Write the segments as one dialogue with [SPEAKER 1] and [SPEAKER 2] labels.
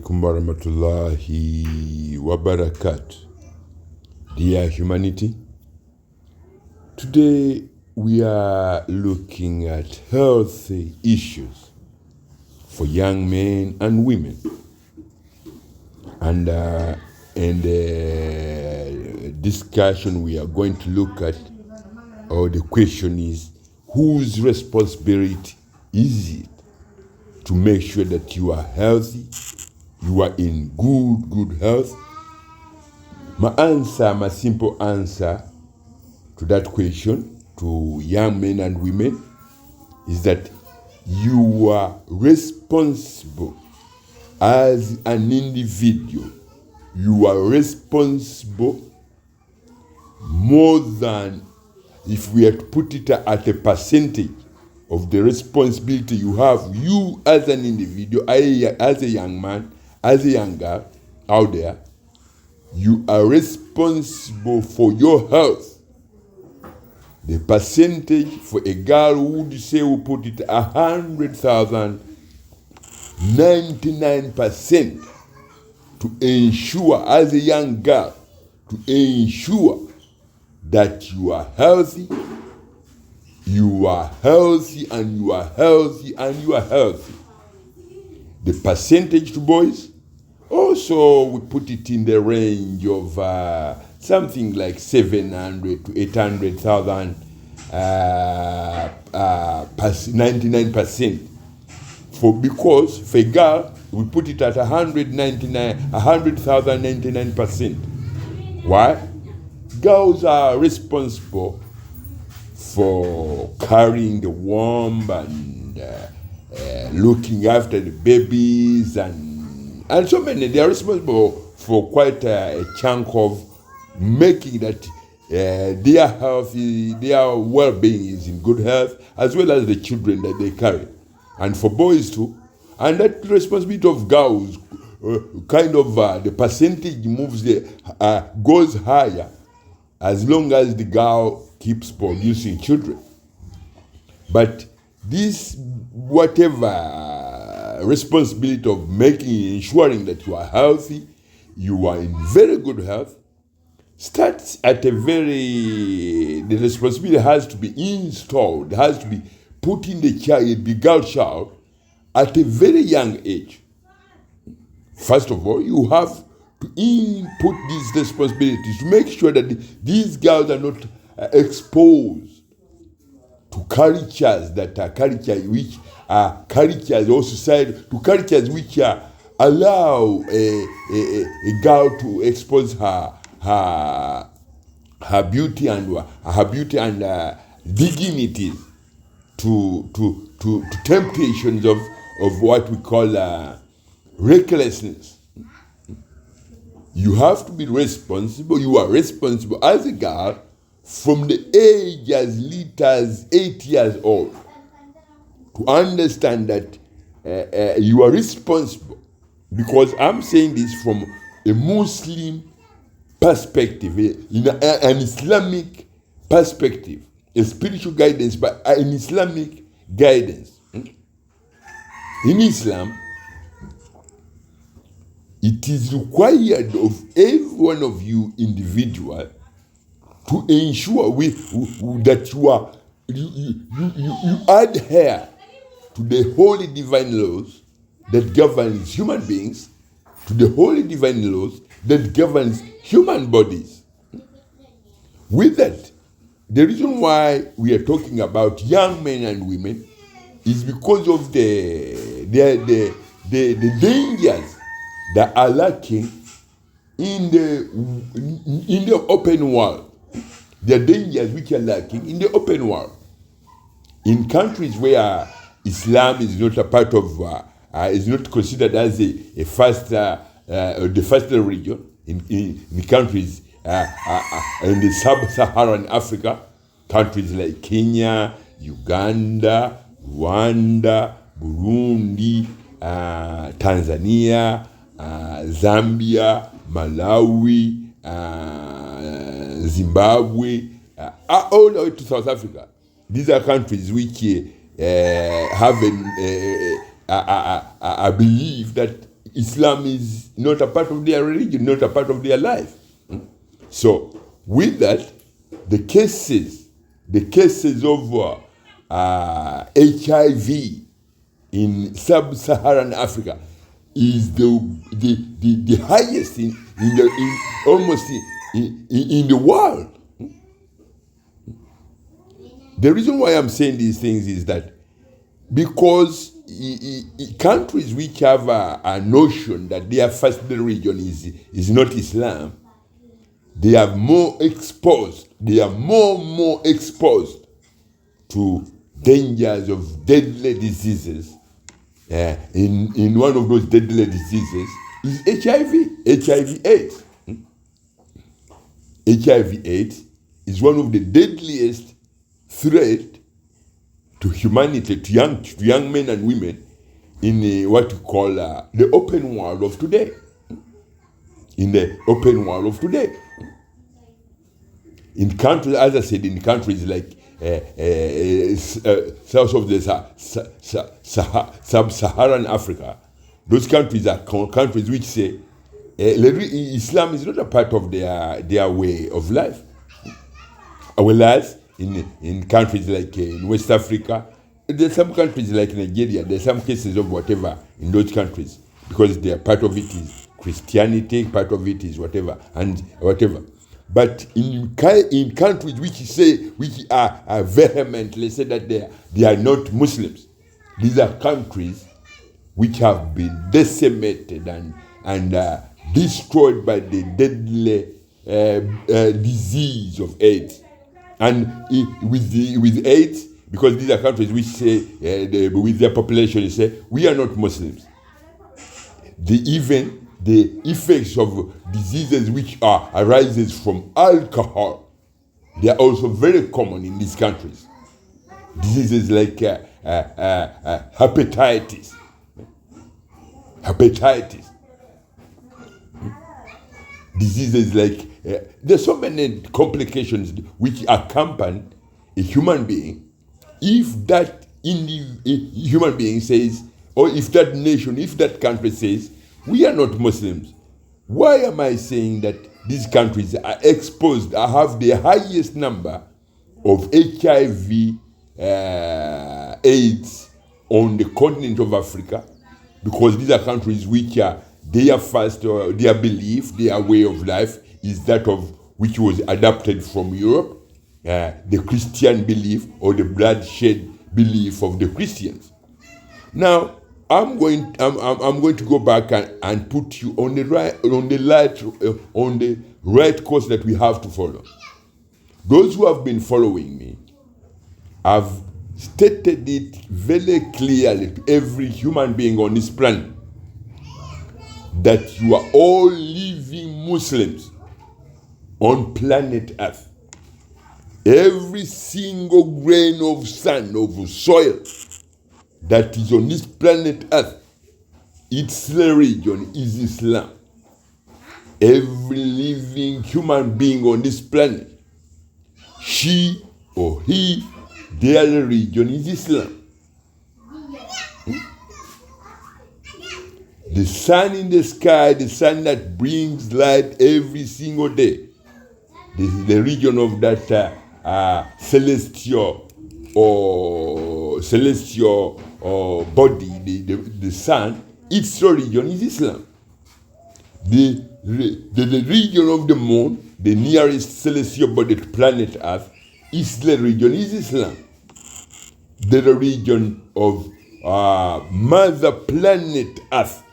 [SPEAKER 1] alaikum warahmatullahi wabarakatuh. Dear humanity, today we are looking at healthy issues for young men and women. And in the discussion we are going to look at, or the question is, whose responsibility is it to make sure that you are healthy, you are in good health? My simple answer to that question, to young men and women, is that you are responsible as an individual. You are responsible more than, if we had to put it at a percentage of the responsibility you have, you as an individual, as a young man, as a young girl out there, you are responsible for your health. The percentage for a girl who would say, we put it 100,000, 99% to ensure, as a young girl, to ensure that you are healthy, you are healthy, and you are healthy, and you are healthy. The percentage to boys, also we put it in the range of something like 700 to 800,000, 99%. Because for a girl, we put it at 100,000, 99%. Why? Girls are responsible for carrying the womb and looking after the babies and so many. They are responsible for quite a chunk of making that their health, their well-being is in good health, as well as the children that they carry. And for boys too. And that responsibility of girls, the percentage moves, goes higher as long as the girl keeps producing children. But this, whatever responsibility of ensuring that you are healthy, you are in very good health, starts at the responsibility has to be installed, has to be put in the girl child at a very young age. First of all, you have to input these responsibilities to make sure that these girls are not exposed to cultures that are cultures which are cultures, or society, to cultures which allow a girl to expose her beauty and dignity to temptations of what we call recklessness. You have to be responsible. You are responsible as a girl from the age as little as 8 years old to understand that you are responsible. Because I'm saying this from a Muslim perspective, an Islamic perspective, a spiritual guidance, but an Islamic guidance. In Islam, it is required of every one of you individual to ensure that you adhere to the holy divine laws that governs human beings, to the holy divine laws that governs human bodies. With that, the reason why we are talking about young men and women is because of the dangers that are lacking in the open world. The dangers which are lacking in the open world. In countries where Islam is not a part of, is not considered as the first religion, in countries in the sub-Saharan Africa, countries like Kenya, Uganda, Rwanda, Burundi, Tanzania, Zambia, Malawi, Zimbabwe, all the way to South Africa. These are countries which have a belief that Islam is not a part of their religion, not a part of their life. So with that, the cases of HIV in sub-Saharan Africa is the highest in the world. The reason why I'm saying these things is that because countries which have a notion that their first religion is not Islam, they are more exposed to dangers of deadly diseases. In one of those deadly diseases is HIV/AIDS. HIV/AIDS is one of the deadliest threat to humanity, to young men and women in what we call the open world of today. In the open world of today. In countries, as I said, in countries like south of the sub-Saharan Africa, those countries are countries which say Islam is not a part of their way of life. Whereas in countries like in West Africa, there's some countries like Nigeria, there's some cases of whatever in those countries, because they are part of it is Christianity, part of it is whatever and whatever. But in countries which are vehemently say that they are not Muslims, these are countries which have been decimated and destroyed by the deadly disease of AIDS. And with AIDS, because these are countries which say with their population say we are not Muslims. The effects of diseases which arises from alcohol, they are also very common in these countries. Diseases like hepatitis. Diseases like there's so many complications which accompany a human being. If that human being says, or if that nation, if that country says, we are not Muslims, why am I saying that these countries are exposed, have the highest number of HIV AIDS on the continent of Africa? Because these are countries which are their first, their belief, their way of life is that of which was adapted from Europe, the Christian belief or the bloodshed belief of the Christians. Now, I'm going to go back and put you on the right course that we have to follow. Those who have been following me have stated it very clearly to every human being on this planet that you are all living Muslims on planet Earth. Every single grain of sand, of soil that is on this planet Earth, its religion is Islam. Every living human being on this planet, she or he, their religion is Islam. The sun in the sky, the sun that brings light every single day, this is the region of that celestial body, the sun. Its religion is Islam. The region of the moon, the nearest celestial body to planet Earth, its religion is Islam. The religion of mother planet Earth,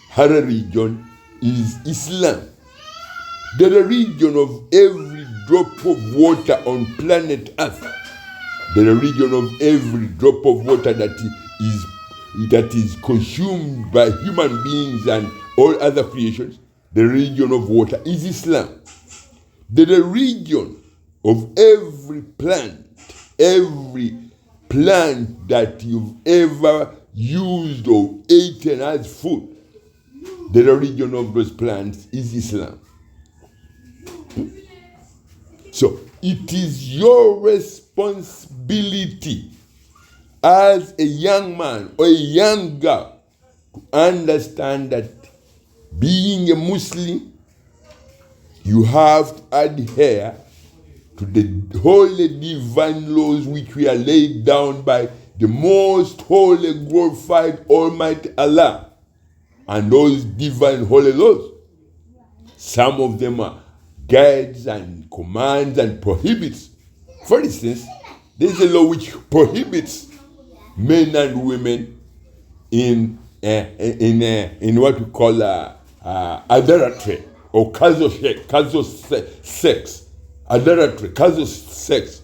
[SPEAKER 1] her religion is Islam. The religion of every drop of water on planet Earth, the religion of every drop of water that is consumed by human beings and all other creations, the religion of water is Islam. The religion of every plant that you've ever used or eaten as food, the religion of those plants is Islam. So it is your responsibility as a young man or a young girl to understand that being a Muslim, you have to adhere to the holy divine laws which we are laid down by the most holy, glorified, almighty Allah. And those divine holy laws, some of them are guides and commands and prohibits. For instance, there is a law which prohibits men and women in what we call adultery or casual sex. Adultery, casual sex.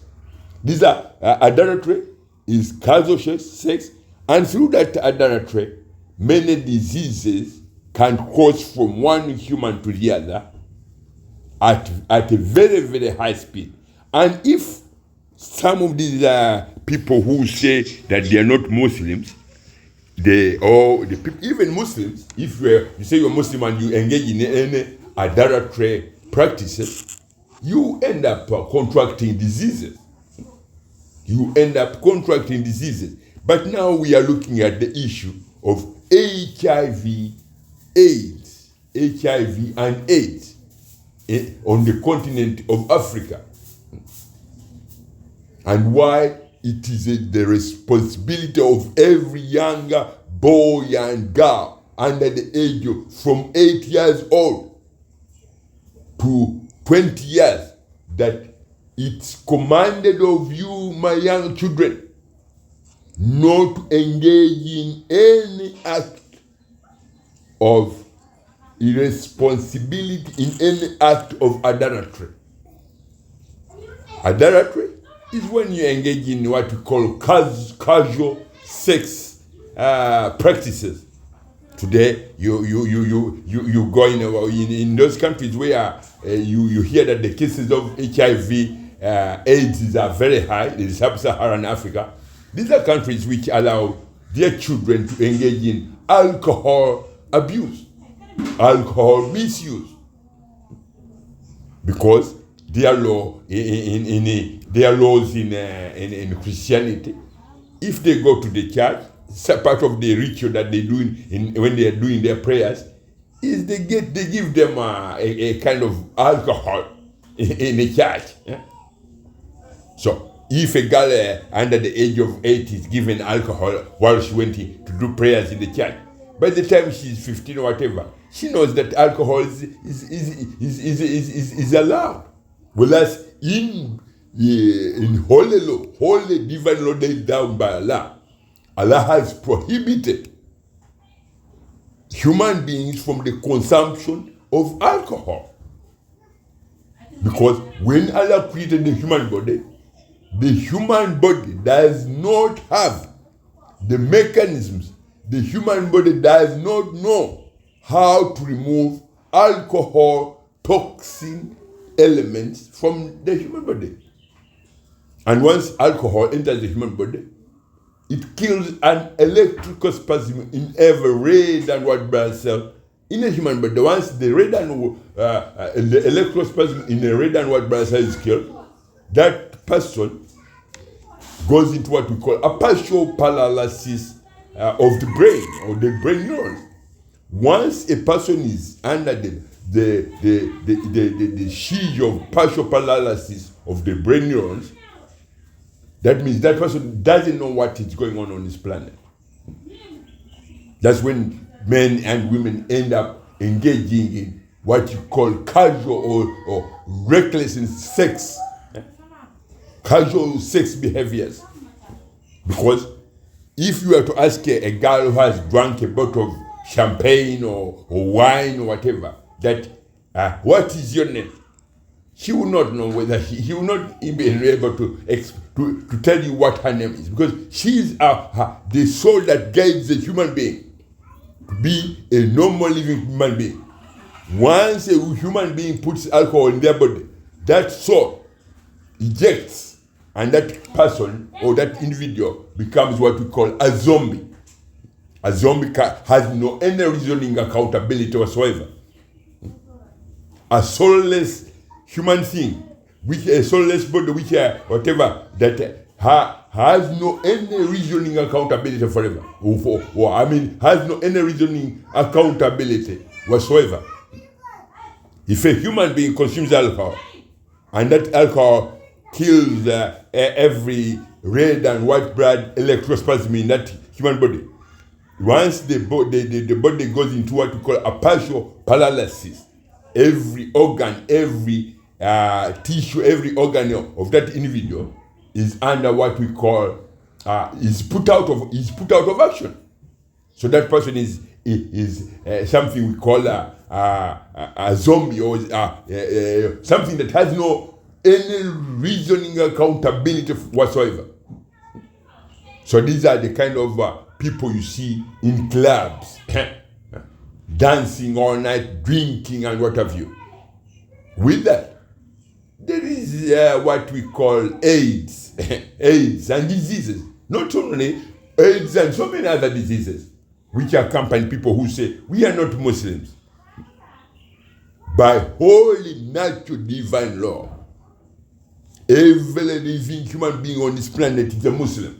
[SPEAKER 1] These are adultery is casual sex, and through that adultery, many diseases can cross from one human to the other at a very, very high speed. And if some of these people who say that they are not Muslims, the people, even Muslims, if you say you're Muslim and you engage in any adultery practices, you end up contracting diseases. But now we are looking at the issue of HIV and AIDS on the continent of Africa, and why it is the responsibility of every younger boy and girl under the age of from 8 years old to 20 years that it's commanded of you, my young children, not to engage in any act of irresponsibility, in any act of adultery. Adultery is when you engage in what we call casual sex practices. Today, you go in those countries where you hear that the cases of HIV, AIDS are very high in sub-Saharan Africa. These are countries which allow their children to engage in alcohol abuse, alcohol misuse, because their law their laws in Christianity, if they go to the church, part of the ritual that they do when they are doing their prayers is they give them a kind of alcohol in the church. Yeah? So if a girl under the age of 8 is given alcohol while she went to do prayers in the church, by the time she's 15 or whatever, she knows that alcohol is allowed. Whereas in holy law, holy divine law laid down by Allah, Allah has prohibited human beings from the consumption of alcohol. Because when Allah created the human body does not have the mechanisms. The human body does not know how to remove alcohol toxin elements from the human body. And once alcohol enters the human body, it kills an electrical spasm in every red and white blood cell in the human body. Once the red and the electrical spasm in the red and white blood cell is killed, that person goes into what we call a partial paralysis of the brain or the brain neurons. Once a person is under the siege of partial paralysis of the brain neurons, that means that person doesn't know what is going on this planet. That's when men and women end up engaging in what you call casual or reckless in sex, casual sex behaviors. Because if you were to ask a girl who has drunk a bottle of champagne or wine or whatever, that what is your name? She will not know whether he will not even be able to tell you what her name is, because she is the soul that guides the human being to be a normal living human being. Once a human being puts alcohol in their body, that soul ejects, and that person or that individual becomes what we call a zombie. A zombie has no any reasoning accountability whatsoever. A soulless human thing, which a soulless body, which whatever, that has no any reasoning accountability forever. Has no any reasoning accountability whatsoever. If a human being consumes alcohol, and that alcohol kills every red and white blood electrospasm in that human body, once the body goes into what we call a partial paralysis, every organ, every tissue, every organ of that individual is under what we call is put out of action. So that person is something we call a zombie, or something that has no any reasoning accountability whatsoever. So these are the kind of people you see in clubs, dancing all night, drinking and what have you. With that, there is what we call AIDS, AIDS and diseases. Not only AIDS and so many other diseases, which accompany people who say, we are not Muslims. By holy, natural, divine law, every living human being on this planet is a Muslim.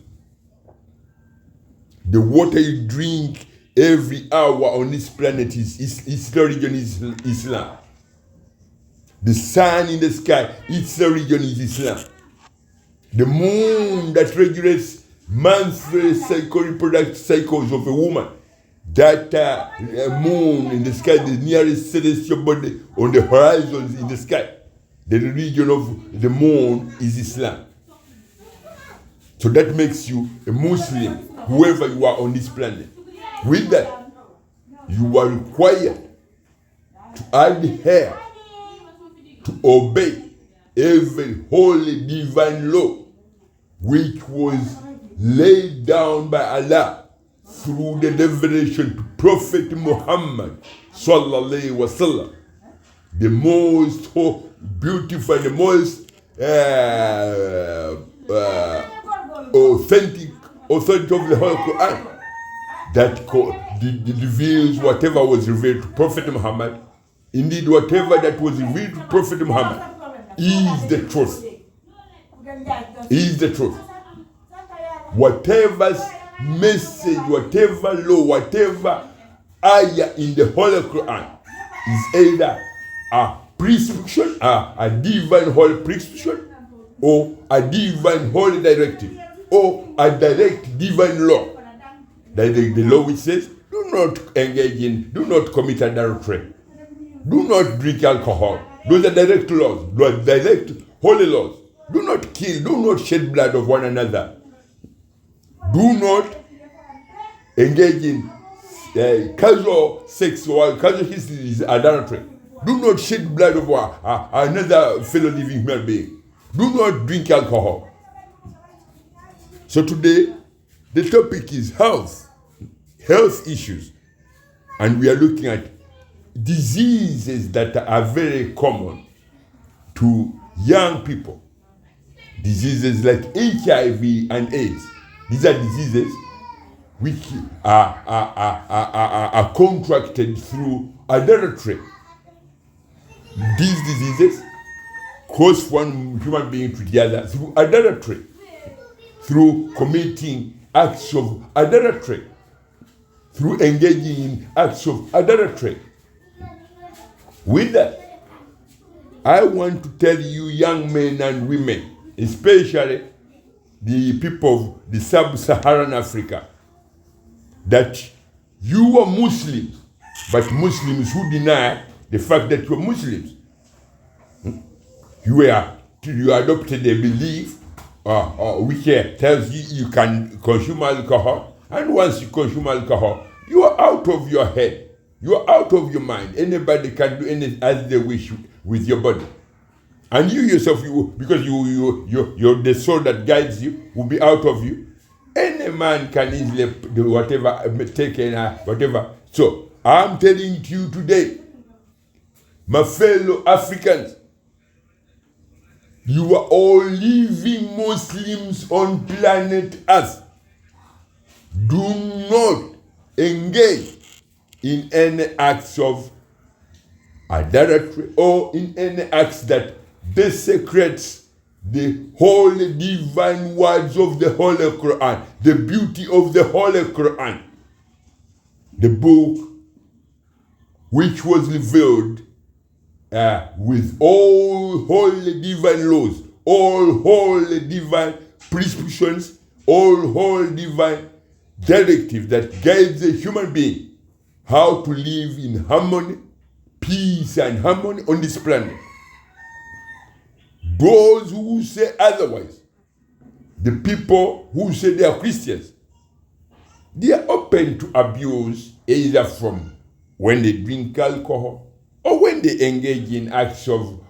[SPEAKER 1] The water you drink every hour on this planet its religion is Islam. The sun in the sky, its religion is Islam. The moon that regulates monthly reproductive cycles of a woman, that moon in the sky, the nearest celestial body on the horizons in the sky, the religion of the moon is Islam. So that makes you a Muslim, whoever you are on this planet. With that, you are required to adhere, to obey every holy divine law which was laid down by Allah through the revelation to Prophet Muhammad sallallahu alaihi wasallam, the most beautiful, the most authentic authority of the whole Quran, that reveals whatever was revealed to Prophet Muhammad. Indeed, whatever that was revealed to Prophet Muhammad is the truth. Is the truth. Whatever message, whatever law, whatever ayah in the Holy Quran is either a prescription, a divine holy prescription, or a divine holy directive, or a direct divine law. The law which says, do not commit adultery, do not drink alcohol. Those are direct laws, direct holy laws. Do not kill, do not shed blood of one another. Do not engage in casual sex or casual history is adultery. Do not shed blood of another fellow living human being. Do not drink alcohol. So today, the topic is health issues. And we are looking at diseases that are very common to young people. Diseases like HIV and AIDS. These are diseases which are contracted through adultery. These diseases cause one human being to the other through adultery, through committing acts of adultery, through engaging in acts of adultery. With that, I want to tell you, young men and women, especially the people of the sub-Saharan Africa, that you are Muslims, but Muslims who deny the fact that you are Muslims. You adopted a belief which tells you can consume alcohol, and once you consume alcohol, you are out of your head. You are out of your mind. Anybody can do anything as they wish with your body. And you yourself, because you're the soul that guides you, will be out of you. Any man can easily do whatever, whatever. So, I'm telling you today, my fellow Africans, you are all living Muslims on planet Earth. Do not engage in any acts of adultery or in any acts that desecrates the holy divine words of the Holy Quran, the beauty of the Holy Quran, the book which was revealed with all holy divine laws, all holy divine prescriptions, all holy divine directive that guides a human being how to live in harmony, peace and harmony on this planet. Those who say otherwise, the people who say they are Christians, they are open to abuse, either from when they drink alcohol or when they engage in acts of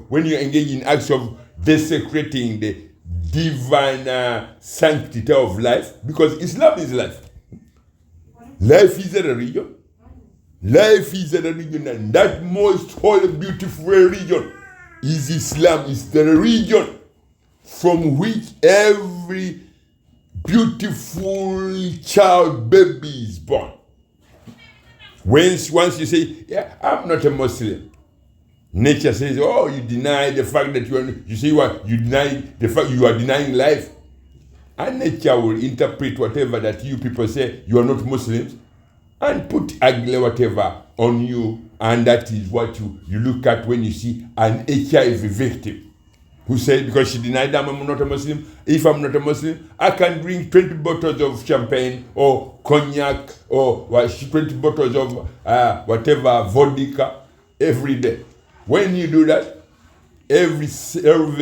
[SPEAKER 1] when you engage in acts of desecrating the divine sanctity of life, because Islam is life. Life is a religion. Life is a religion, and that most holy, beautiful religion is Islam. Is the religion from which every beautiful child baby is born. Once you say, yeah, I'm not a Muslim, nature says, oh, you deny the fact that you deny the fact you are denying life. And nature will interpret whatever that you people say you are not Muslims and put ugly whatever on you, and that is what you look at when you see an HIV victim who said, because she denied that I'm not a Muslim, if I'm not a Muslim, I can drink 20 bottles of champagne or cognac or 20 bottles of whatever vodka every day. When you do that, every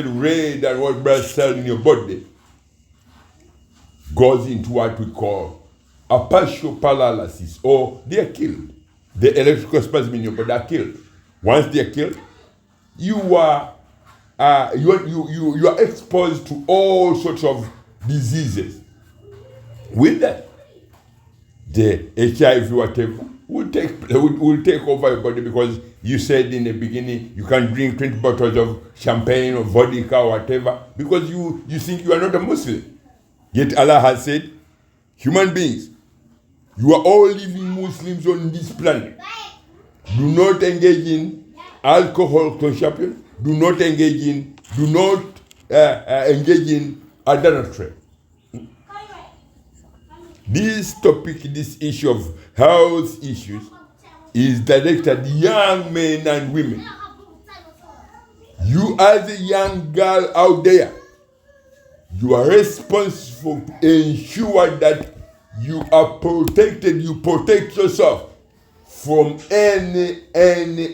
[SPEAKER 1] red and white blood cell in your body goes into what we call a partial paralysis, or they are killed. The electrical spasm in your body are killed. Once they are killed, you are exposed to all sorts of diseases. With that, the HIV whatever will take over your body, because you said in the beginning you can drink 20 bottles of champagne or vodka or whatever because you think you are not a Muslim. Yet Allah has said, human beings, you are all living Muslims on this planet. Do not engage in alcohol consumption. Do not engage in adultery. This topic, this issue of health issues, is directed at young men and women. You as a young girl out there, you are responsible to ensure that you are protected, you protect yourself from any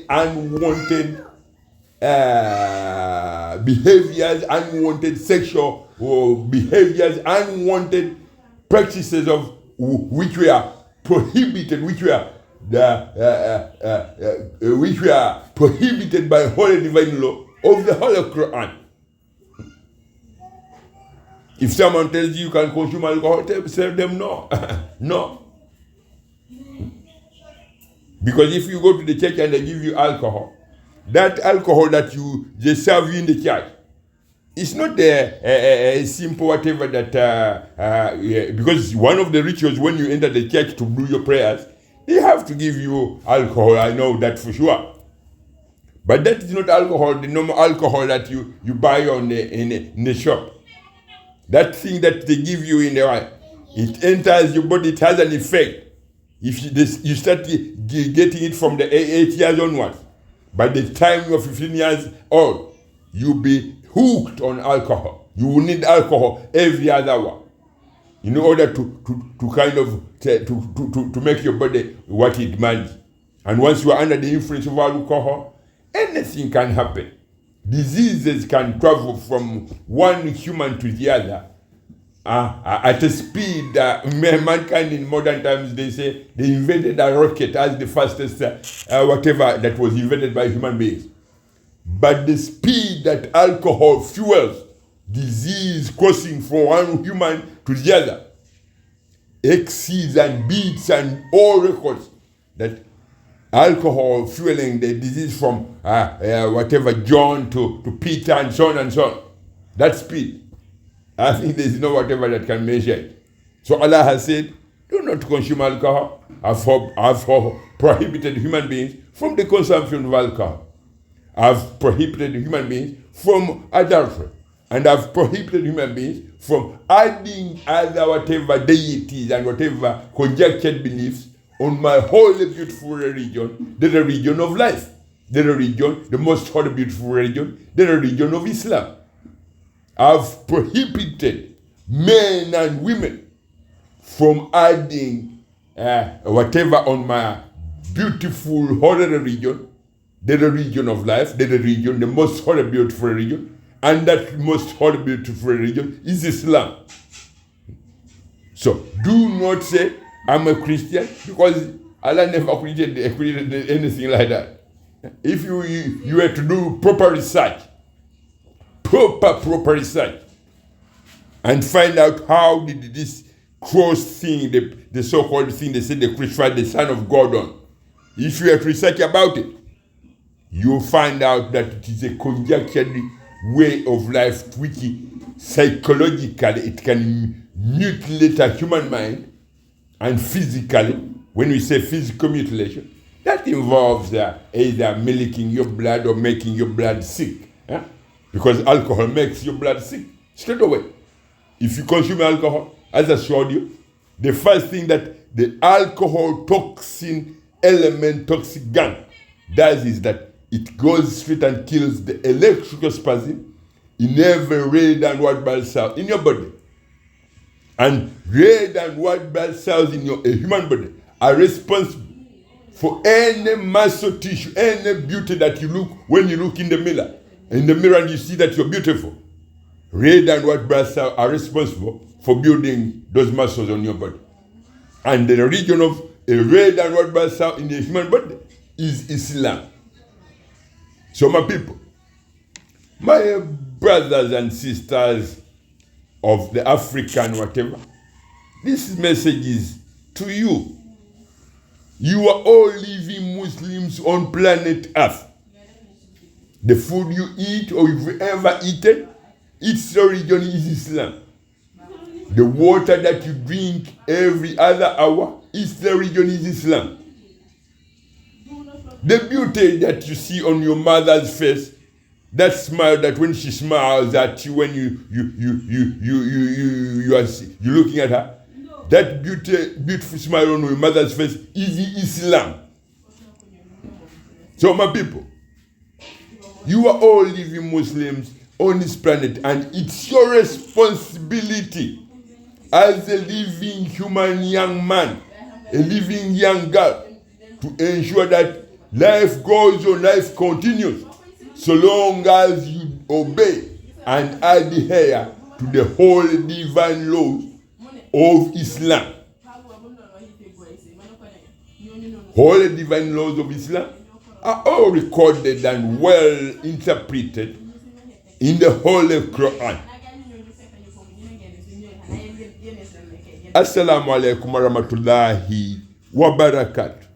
[SPEAKER 1] unwanted behaviors, unwanted sexual behaviors, unwanted practices of which we are prohibited, which we are prohibited by holy divine law of the Holy Quran. If someone tells you can consume alcohol, tell them no. No. Because if you go to the church and they give you alcohol, that alcohol that they serve you in the church, it's not a simple whatever that, because one of the rituals when you enter the church to do your prayers, they have to give you alcohol. I know that for sure. But that is not alcohol, the normal alcohol that you buy in the shop. That thing that they give you in the wine, it enters your body, it has an effect. If you start getting it from the 8 years onwards, by the time you're 15 years old, you'll be hooked on alcohol. You will need alcohol every other hour in order to kind of to make your body what it demands. And once you are under the influence of alcohol, anything can happen. Diseases can travel from one human to the other at a speed. Mankind in modern times, they say they invented a rocket as the fastest whatever that was invented by human beings. But the speed that alcohol fuels disease crossing from one human to the other exceeds and beats and all records that alcohol fueling the disease from whatever John to Peter and so on and so on. That speed, I think there is no whatever that can measure it. So Allah has said, do not consume alcohol. I've prohibited human beings from the consumption of alcohol. I've prohibited human beings from adultery. And I've prohibited human beings from adding other whatever deities and whatever conjectured beliefs on my holy, beautiful religion, the religion of life, the religion, the most holy, beautiful religion, the religion of Islam. I've prohibited men and women from adding whatever on my beautiful, holy religion, the religion of life, the religion, the most holy, beautiful religion, and that most holy, beautiful religion is Islam. So do not say I'm a Christian, because Allah never created anything like that. If you were to do proper research, and find out how did this cross thing, the so-called thing they said they crucified the Son of God on, if you were to research about it, you'll find out that it is a conjectured way of life which psychologically it can mutilate a human mind, and physically, when we say physical mutilation, that involves either milking your blood or making your blood sick. Because alcohol makes your blood sick straight away. If you consume alcohol, as I showed you, the first thing that the alcohol toxin element, toxic gun, does is that it goes straight and kills the electrical spasm in every red and white blood cell in your body. And red and white blood cells in your human body are responsible for any muscle tissue, any beauty that you look when you look in the mirror. In the mirror and you see that you're beautiful. Red and white blood cells are responsible for building those muscles on your body. And the religion of a red and white blood cell in the human body is Islam. So my people, my brothers and sisters of the African whatever, this message is to you. You are all living Muslims on planet Earth. The food you eat or you've ever eaten, its origin is Islam. The water that you drink every other hour, its origin is Islam. The beauty that you see on your mother's face, that smile that when she smiles at you, when you're looking at her, that beautiful smile on your mother's face is Islam. So my people, you are all living Muslims on this planet, and it's your responsibility as a living human young man, a living young girl, to ensure that life goes on, life continues, so long as you obey and adhere to the holy divine laws of Islam. Holy divine laws of Islam are all recorded and well interpreted in the Holy Quran. Assalamu alaikum warahmatullahi wabarakatuh.